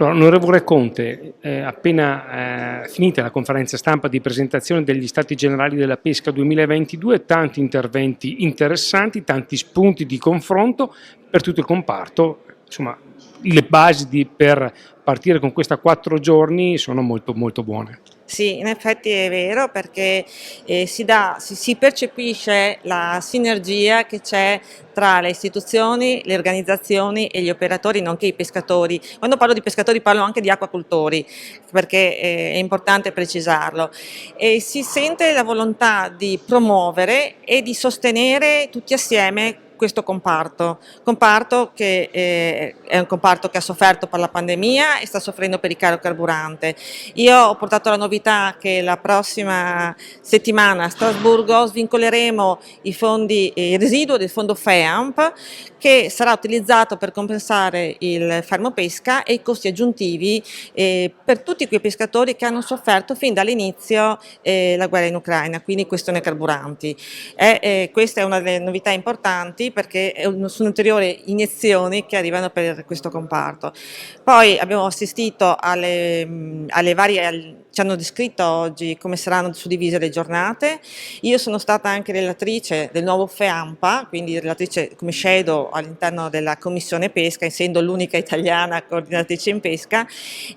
Allora, onorevole Conte, appena finita la conferenza stampa di presentazione degli Stati Generali della Pesca 2022, tanti interventi interessanti, tanti spunti di confronto per tutto il comparto. Insomma, le basi per partire con questa 4 giorni sono molto, molto buone. Sì, in effetti è vero perché si percepisce la sinergia che c'è tra le istituzioni, le organizzazioni e gli operatori, nonché i pescatori. Quando parlo di pescatori parlo anche di acquacoltori, perché è importante precisarlo. E si sente la volontà di promuovere e di sostenere tutti assieme questo comparto che è un comparto che ha sofferto per la pandemia e sta soffrendo per il caro carburante. Io ho portato la novità che la prossima settimana a Strasburgo svincoleremo i fondi, il residuo del fondo FEAMP che sarà utilizzato per compensare il fermo pesca e i costi aggiuntivi per tutti quei pescatori che hanno sofferto fin dall'inizio la guerra in Ucraina, quindi questione carburanti. Questa è una delle novità importanti perché sono ulteriori iniezioni che arrivano per questo comparto. Poi abbiamo assistito alle varie, ci hanno descritto oggi come saranno suddivise le giornate. Io sono stata anche relatrice del nuovo FEAMPA, quindi relatrice come shadow all'interno della Commissione Pesca, essendo l'unica italiana coordinatrice in pesca,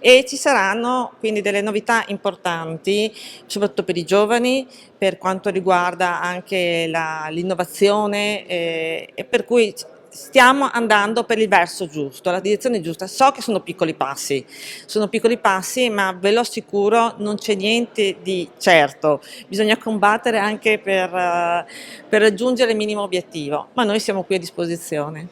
e ci saranno quindi delle novità importanti, soprattutto per i giovani, per quanto riguarda anche l'innovazione e per cui stiamo andando per il verso giusto, la direzione giusta. So che sono piccoli passi, ma ve lo assicuro non c'è niente di certo, bisogna combattere anche per raggiungere il minimo obiettivo, ma noi siamo qui a disposizione.